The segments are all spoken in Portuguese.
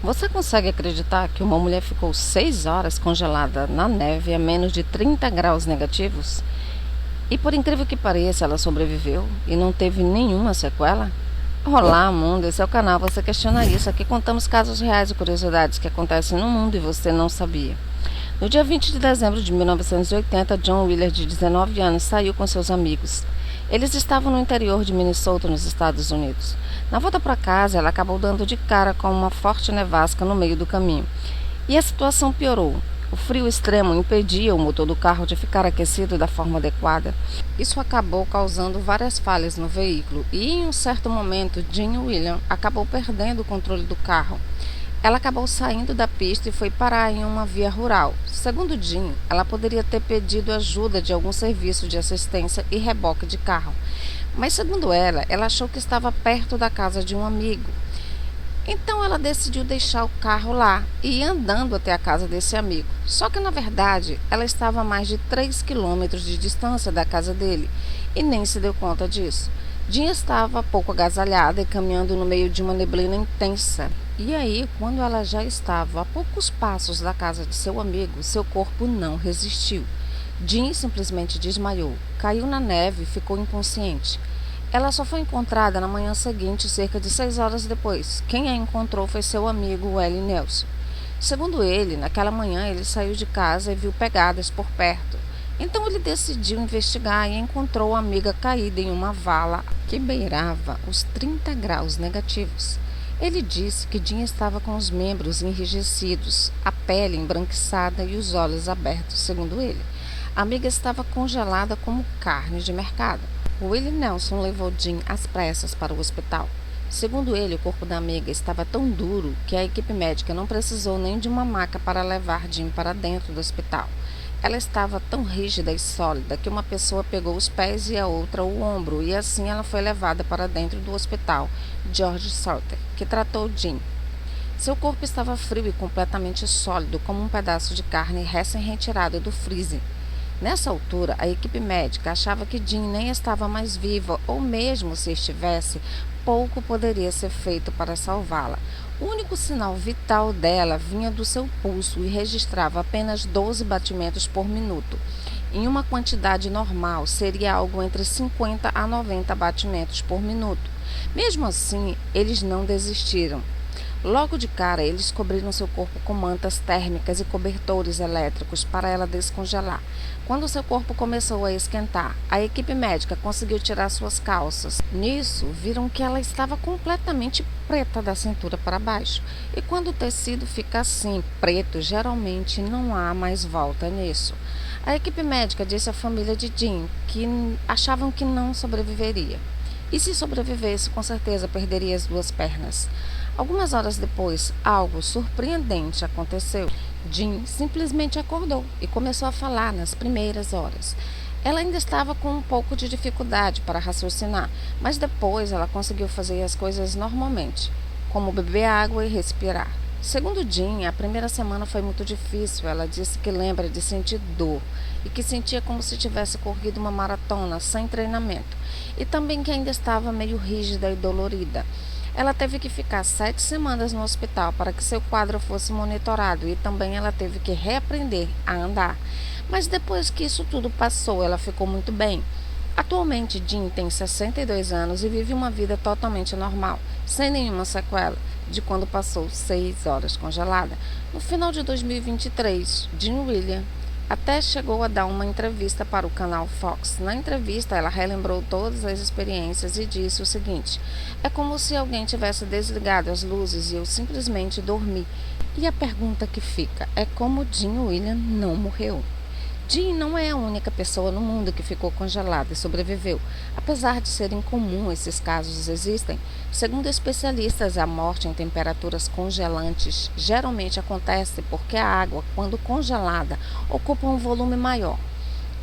Você consegue acreditar que uma mulher ficou 6 horas congelada na neve a menos de 30 graus negativos? E por incrível que pareça, ela sobreviveu e não teve nenhuma sequela? Olá, mundo! Esse é o canal Você Questiona Isso. Aqui contamos casos reais e curiosidades que acontecem no mundo e você não sabia. No dia 20 de dezembro de 1980, John Wheeler, de 19 anos, saiu com seus amigos. Eles estavam no interior de Minnesota, nos Estados Unidos. Na volta para casa, ela acabou dando de cara com uma forte nevasca no meio do caminho. E a situação piorou. O frio extremo impedia o motor do carro de ficar aquecido da forma adequada. Isso acabou causando várias falhas no veículo e, em um certo momento, Jean William acabou perdendo o controle do carro. Ela acabou saindo da pista e foi parar em uma via rural. Segundo Jean, ela poderia ter pedido ajuda de algum serviço de assistência e reboque de carro. Mas, segundo ela achou que estava perto da casa de um amigo. Então ela decidiu deixar o carro lá e ir andando até a casa desse amigo. Só que, na verdade, ela estava a mais de 3 quilômetros de distância da casa dele e nem se deu conta disso. Jean estava pouco agasalhada e caminhando no meio de uma neblina intensa. E aí, quando ela já estava a poucos passos da casa de seu amigo, seu corpo não resistiu. Jean simplesmente desmaiou, caiu na neve e ficou inconsciente. Ela só foi encontrada na manhã seguinte, cerca de 6 horas depois. Quem a encontrou foi seu amigo Willie Nelson. Segundo ele, naquela manhã ele saiu de casa e viu pegadas por perto. Então ele decidiu investigar e encontrou a amiga caída em uma vala que beirava os 30 graus negativos. Ele disse que Jean estava com os membros enrijecidos, a pele embranquiçada e os olhos abertos, segundo ele. A amiga estava congelada como carne de mercado. Willie Nelson levou Jean às pressas para o hospital. Segundo ele, o corpo da amiga estava tão duro que a equipe médica não precisou nem de uma maca para levar Jean para dentro do hospital. Ela estava tão rígida e sólida que uma pessoa pegou os pés e a outra o ombro, e assim ela foi levada para dentro do hospital George Salter, que tratou Jean. Seu corpo estava frio e completamente sólido, como um pedaço de carne recém-retirado do freezer. Nessa altura, a equipe médica achava que Jean nem estava mais viva, ou mesmo se estivesse, pouco poderia ser feito para salvá-la. O único sinal vital dela vinha do seu pulso e registrava apenas 12 batimentos por minuto. Em uma quantidade normal, seria algo entre 50 a 90 batimentos por minuto. Mesmo assim, eles não desistiram. Logo de cara, eles cobriram seu corpo com mantas térmicas e cobertores elétricos para ela descongelar. Quando seu corpo começou a esquentar, a equipe médica conseguiu tirar suas calças. Nisso, viram que ela estava completamente preta da cintura para baixo. E quando o tecido fica assim, preto, geralmente não há mais volta nisso. A equipe médica disse à família de Jean que achavam que não sobreviveria. E se sobrevivesse, com certeza perderia as 2 pernas. Algumas horas depois, algo surpreendente aconteceu. Jean simplesmente acordou e começou a falar nas primeiras horas. Ela ainda estava com um pouco de dificuldade para raciocinar, mas depois ela conseguiu fazer as coisas normalmente, como beber água e respirar. Segundo Jean, a primeira semana foi muito difícil. Ela disse que lembra de sentir dor e que sentia como se tivesse corrido uma maratona sem treinamento, e também que ainda estava meio rígida e dolorida. Ela teve que ficar 7 semanas no hospital para que seu quadro fosse monitorado, e também ela teve que reaprender a andar. Mas depois que isso tudo passou, ela ficou muito bem. Atualmente, Jean tem 62 anos e vive uma vida totalmente normal, sem nenhuma sequela, de quando passou 6 horas congelada. No final de 2023, Jean William até chegou a dar uma entrevista para o canal Fox. Na entrevista, ela relembrou todas as experiências e disse o seguinte: é como se alguém tivesse desligado as luzes e eu simplesmente dormi. E a pergunta que fica é como Jean William não morreu. Jean não é a única pessoa no mundo que ficou congelada e sobreviveu. Apesar de ser incomum, esses casos existem. Segundo especialistas, a morte em temperaturas congelantes geralmente acontece porque a água, quando congelada, ocupa um volume maior.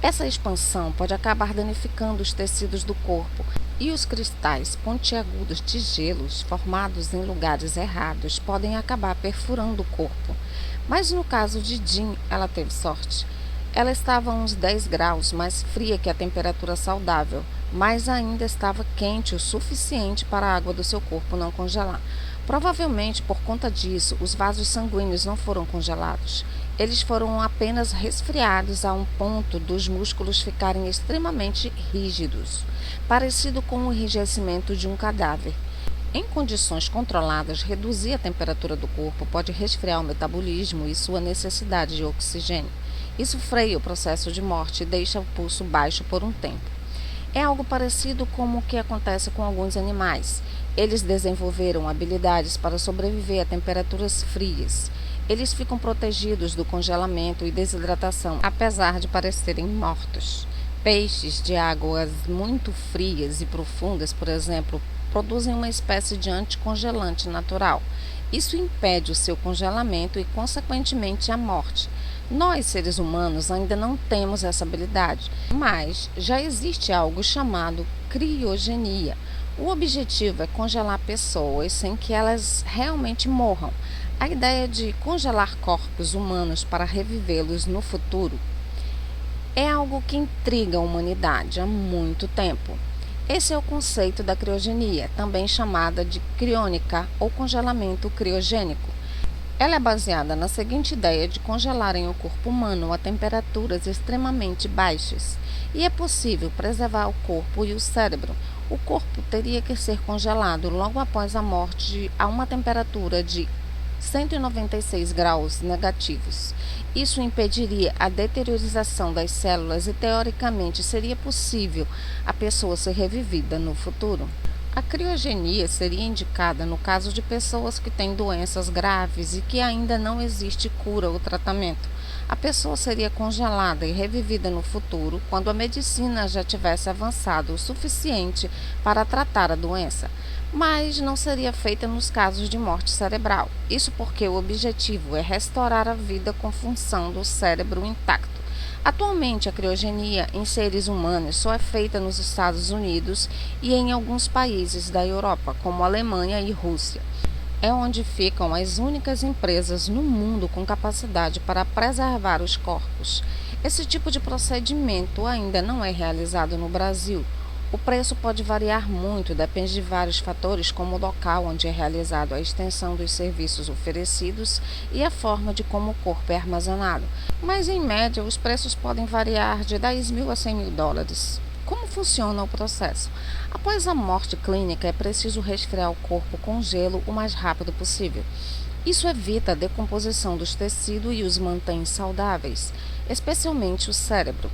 Essa expansão pode acabar danificando os tecidos do corpo, e os cristais pontiagudos de gelos formados em lugares errados podem acabar perfurando o corpo. Mas no caso de Jean, ela teve sorte. Ela estava a uns 10 graus mais fria que a temperatura saudável, mas ainda estava quente o suficiente para a água do seu corpo não congelar. Provavelmente por conta disso, os vasos sanguíneos não foram congelados. Eles foram apenas resfriados a um ponto dos músculos ficarem extremamente rígidos, parecido com o enrijecimento de um cadáver. Em condições controladas, reduzir a temperatura do corpo pode resfriar o metabolismo e sua necessidade de oxigênio. Isso freia o processo de morte e deixa o pulso baixo por um tempo. É algo parecido com o que acontece com alguns animais. Eles desenvolveram habilidades para sobreviver a temperaturas frias. Eles ficam protegidos do congelamento e desidratação, apesar de parecerem mortos. Peixes de águas muito frias e profundas, por exemplo, produzem uma espécie de anticongelante natural. Isso impede o seu congelamento e, consequentemente, a morte. Nós, seres humanos, ainda não temos essa habilidade, mas já existe algo chamado criogenia. O objetivo é congelar pessoas sem que elas realmente morram. A ideia de congelar corpos humanos para revivê-los no futuro é algo que intriga a humanidade há muito tempo. Esse é o conceito da criogenia, também chamada de criônica ou congelamento criogênico. Ela é baseada na seguinte ideia de congelarem o corpo humano a temperaturas extremamente baixas. E é possível preservar o corpo e o cérebro. O corpo teria que ser congelado logo após a morte a uma temperatura de 196 graus negativos. Isso impediria a deteriorização das células e, teoricamente, seria possível a pessoa ser revivida no futuro. A criogenia seria indicada no caso de pessoas que têm doenças graves e que ainda não existe cura ou tratamento. A pessoa seria congelada e revivida no futuro quando a medicina já tivesse avançado o suficiente para tratar a doença, mas não seria feita nos casos de morte cerebral. Isso porque o objetivo é restaurar a vida com função do cérebro intacto. Atualmente, a criogenia em seres humanos só é feita nos Estados Unidos e em alguns países da Europa, como Alemanha e Rússia. É onde ficam as únicas empresas no mundo com capacidade para preservar os corpos. Esse tipo de procedimento ainda não é realizado no Brasil. O preço pode variar muito, depende de vários fatores, como o local onde é realizado, a extensão dos serviços oferecidos e a forma de como o corpo é armazenado. Mas, em média, os preços podem variar de 10 mil a 100 mil dólares. Como funciona o processo? Após a morte clínica, é preciso resfriar o corpo com gelo o mais rápido possível. Isso evita a decomposição dos tecidos e os mantém saudáveis, especialmente o cérebro.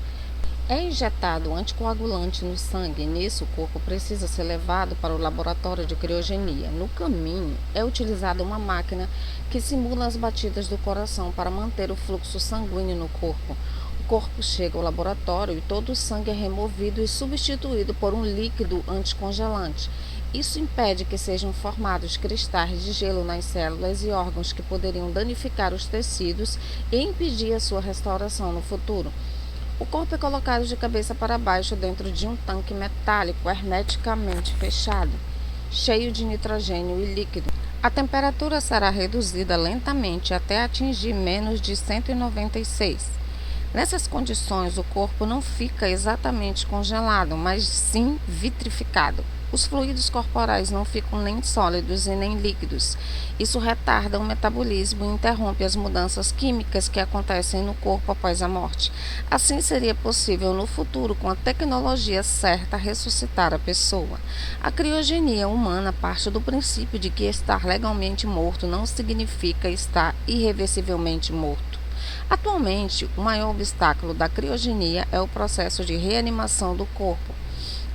É injetado anticoagulante no sangue e nisso o corpo precisa ser levado para o laboratório de criogenia. No caminho, é utilizada uma máquina que simula as batidas do coração para manter o fluxo sanguíneo no corpo. O corpo chega ao laboratório e todo o sangue é removido e substituído por um líquido anticongelante. Isso impede que sejam formados cristais de gelo nas células e órgãos que poderiam danificar os tecidos e impedir a sua restauração no futuro. O corpo é colocado de cabeça para baixo dentro de um tanque metálico hermeticamente fechado, cheio de nitrogênio e líquido. A temperatura será reduzida lentamente até atingir menos de 196. Nessas condições, o corpo não fica exatamente congelado, mas sim vitrificado. Os fluidos corporais não ficam nem sólidos e nem líquidos. Isso retarda o metabolismo e interrompe as mudanças químicas que acontecem no corpo após a morte. Assim, seria possível no futuro, com a tecnologia certa, ressuscitar a pessoa. A criogenia humana parte do princípio de que estar legalmente morto não significa estar irreversivelmente morto. Atualmente, o maior obstáculo da criogenia é o processo de reanimação do corpo.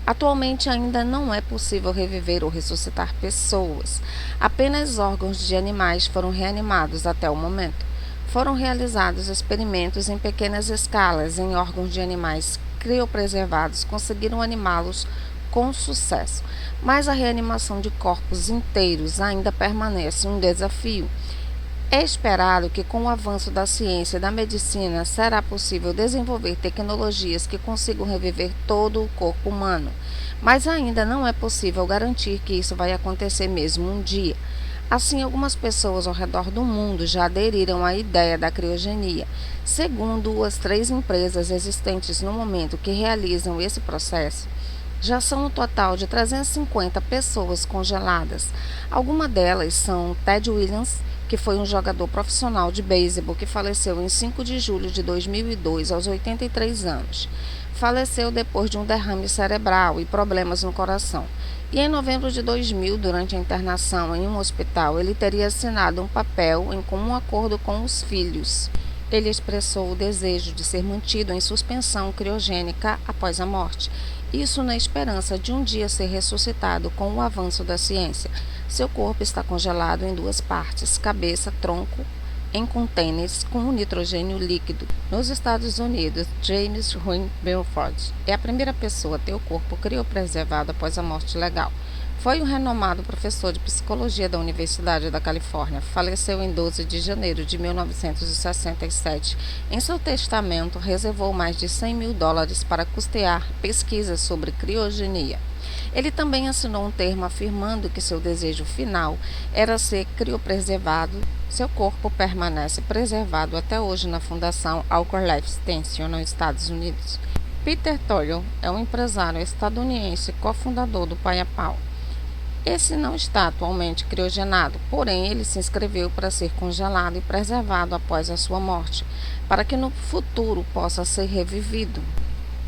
Atualmente ainda não é possível reviver ou ressuscitar pessoas. Apenas órgãos de animais foram reanimados até o momento. Foram realizados experimentos em pequenas escalas em órgãos de animais criopreservados, conseguiram animá-los com sucesso. Mas a reanimação de corpos inteiros ainda permanece um desafio. É esperado que, com o avanço da ciência e da medicina, será possível desenvolver tecnologias que consigam reviver todo o corpo humano, mas ainda não é possível garantir que isso vai acontecer mesmo um dia. Assim, algumas pessoas ao redor do mundo já aderiram à ideia da criogenia. Segundo as 3 empresas existentes no momento que realizam esse processo, Já são um total de 350 pessoas congeladas. Algumas delas são Ted Williams, que foi um jogador profissional de beisebol que faleceu em 5 de julho de 2002, aos 83 anos. Faleceu depois de um derrame cerebral e problemas no coração. E em novembro de 2000, durante a internação em um hospital, ele teria assinado um papel em comum acordo com os filhos. Ele expressou o desejo de ser mantido em suspensão criogênica após a morte, isso na esperança de um dia ser ressuscitado com o avanço da ciência. Seu corpo está congelado em 2 partes, cabeça, tronco, em contêineres com nitrogênio líquido. Nos Estados Unidos, James Ruin Belford é a primeira pessoa a ter o corpo criopreservado após a morte legal. Foi um renomado professor de psicologia da Universidade da Califórnia. Faleceu em 12 de janeiro de 1967. Em seu testamento, reservou mais de $100 mil para custear pesquisas sobre criogenia. Ele também assinou um termo afirmando que seu desejo final era ser criopreservado. Seu corpo permanece preservado até hoje na Fundação Alcor Life Extension, nos Estados Unidos. Peter Tholen é um empresário estadunidense cofundador do PayPal. Esse não está atualmente criogenado, porém ele se inscreveu para ser congelado e preservado após a sua morte, para que no futuro possa ser revivido.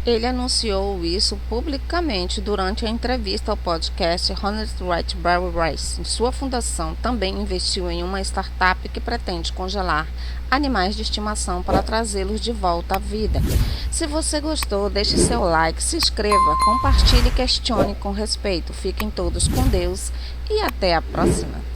Ele anunciou isso publicamente durante a entrevista ao podcast Honest Right Barrel Race. Sua fundação também investiu em uma startup que pretende congelar animais de estimação para trazê-los de volta à vida. Se você gostou, deixe seu like, se inscreva, compartilhe e questione com respeito. Fiquem todos com Deus e até a próxima.